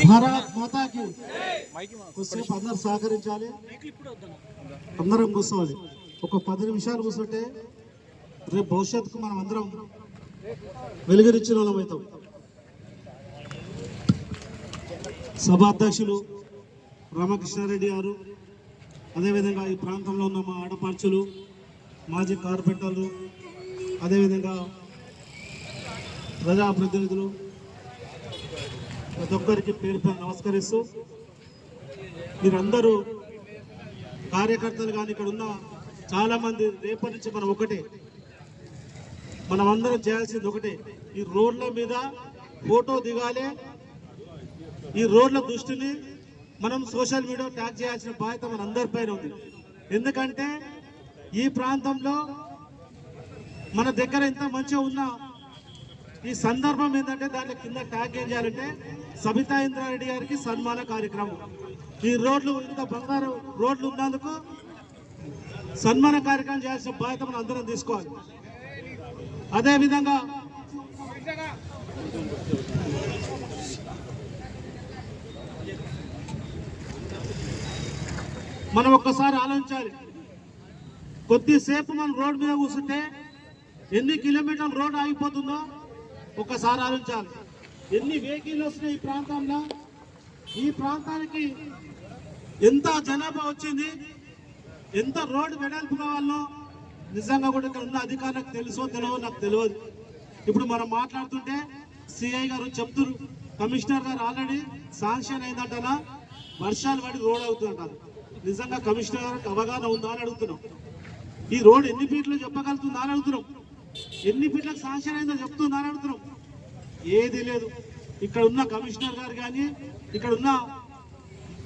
భారత్ మాతాకి కొద్దిసేపు అందరు సహకరించాలి. అందరం కూర్చోవాలి. ఒక 10 నిమిషాలు కూర్చుంటే రేపు భవిష్యత్తుకు మనం అందరం వెలుగురిచ్చిన వాళ్ళం అవుతాం. సభాధ్యక్షులు రామకృష్ణారెడ్డి గారు, అదేవిధంగా ఈ ప్రాంతంలో ఉన్న మా ఆడపడుచులు, మాజీ కార్పొరేటర్లు, అదేవిధంగా ప్రజాప్రతినిధులు, ప్రతి ఒక్కరికి పేరు పేరు నమస్కరిస్తూ, మీరందరూ కార్యకర్తలు కానీ ఇక్కడ ఉన్న చాలామంది రేపటి నుంచి మనం ఒకటే, మనం అందరం చేయాల్సింది ఒకటే, ఈ రోడ్ల మీద ఫోటో దిగాలి. ఈ రోడ్ల దృష్టిని మనం సోషల్ మీడియా ట్యాగ్ చేయాల్సిన బాధ్యత మన అందరిపైన ఉంది. ఎందుకంటే ఈ ప్రాంతంలో మన దగ్గర ఎంత మంచిగా ఉన్నా ఈ సందర్భం ఏంటంటే దాని కింద ట్యాగ్ ఏం చేయాలంటే సబితా ఇంద్రారెడ్డి గారికి సన్మాన కార్యక్రమం. ఈ రోడ్లు ఇంత బంగారు రోడ్లు ఉన్నందుకు సన్మాన కార్యక్రమం చేయాల్సిన బాధ్యత మనం అందరం తీసుకోవాలి. అదేవిధంగా మనం ఒక్కసారి ఆలోచించాలి. కొద్దిసేపు మనం రోడ్డు మీద కూర్చుంటే ఎన్ని కిలోమీటర్ల రోడ్డు ఆగిపోతుందో ఒక్కసారి ఆలోచించాలి. ఎన్ని వెహికల్ వస్తున్నాయి ఈ ప్రాంతంలో, ఈ ప్రాంతానికి ఎంత జనాభా వచ్చింది, ఎంత రోడ్డు వెడల్పు కావాలో నిజంగా కూడా ఇక్కడ ఉన్న అధికారులకు తెలుసో తెలియదో నాకు తెలియదు. ఇప్పుడు మనం మాట్లాడుతుంటే సిఐ గారు చెప్తున్నారు, కమిషనర్ గారు ఆల్రెడీ శాంక్షన్ అయిందంటనా, వర్షాలు పడి రోడ్ అవుతుందంటారు. నిజంగా కమిషనర్ గారికి అవగాహన ఉందా అని అడుగుతున్నాం. ఈ రోడ్ ఎన్ని ఫీట్లు చెప్పగలుగుతుందా అని అడుగుతున్నాం. ఎన్ని ఫీట్లకు శాంక్షన్ అయిందో చెప్తుందా అని అడుగుతున్నాం. ఏది లేదు. ఇక్కడ ఉన్న కమిషనర్ గారు కానీ, ఇక్కడ ఉన్న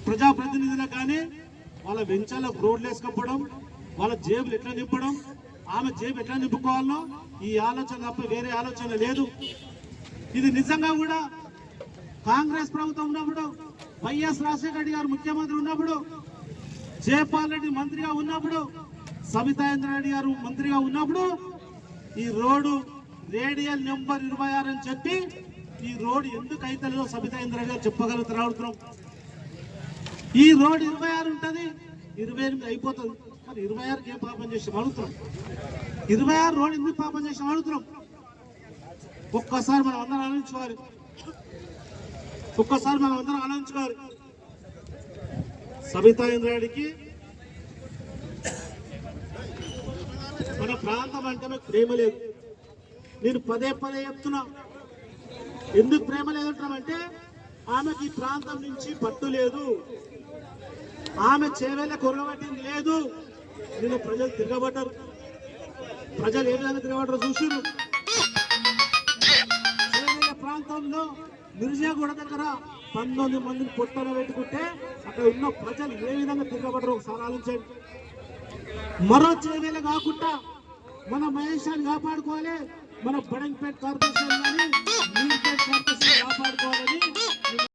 ప్రజాప్రతినిధులకు కానీ వాళ్ళ వెంచాలకు రోడ్లు వేసుకపోవడం, వాళ్ళ జేబులు ఎట్లా నింపడం, ఆమె జేబు ఎట్లా నింపుకోవాలో ఈ ఆలోచన తప్ప వేరే ఆలోచన లేదు. ఇది నిజంగా కూడా కాంగ్రెస్ ప్రభుత్వం ఉన్నప్పుడు, వైఎస్ రాజశేఖర రెడ్డి గారు ముఖ్యమంత్రి ఉన్నప్పుడు, జయపాల్ రెడ్డి మంత్రిగా ఉన్నప్పుడు, సబితా ఇంద్రారెడ్డి గారు మంత్రిగా ఉన్నప్పుడు ఈ రోడ్డు రేడియల్ నెంబర్ 26 అని చెప్పి ఈ రోడ్డు ఎందుకు అయితే సబితా ఇంద్రారెడ్డి గారు చెప్పగలుగుతున్నాం. ఈ రోడ్డు 26 ఉంటుంది, 28 అయిపోతుంది. మరి 26కి ఏం పాపం చేసి అడుగుతున్నాం. 26 రోడ్డు ఎందుకు పాపం చేసి అడుగుతున్నాం. ఒక్కసారి మనం అందరం ఆలోచించుకోవాలి. సబితా ఇంద్రారెడ్డికి మన ప్రాంతం అంటే మీకు ప్రేమ లేదు. నేను పదే చెప్తున్నా. ఎందుకు ప్రేమ లేదంటామంటే ఆమెకి ఈ ప్రాంతం నుంచి పట్టు లేదు, ఆమె చేవేళ్ళ కొరగబట్టింది లేదు. నేను ప్రజలు తిరగబడ్డారు. ప్రజలు ఏ విధంగా తిరగబడ్డారు చూసిరు. చేవేళ్ళ ప్రాంతంలో మిర్జాగూడ దగ్గర 19 మందిని పొట్టన పెట్టుకుంటే అక్కడ ఉన్న ప్రజలు ఏ విధంగా తిరగబడ్డారు ఒకసారి ఆలోచించండి. మరో చేవేళ కాకుండా మన మహేశాన్ని కాపాడుకోవాలి, మన బడంగపేట కార్పొరేషన్ కానీ మీర్పేట కార్పొరేషన్ కాపాడుకోవాలని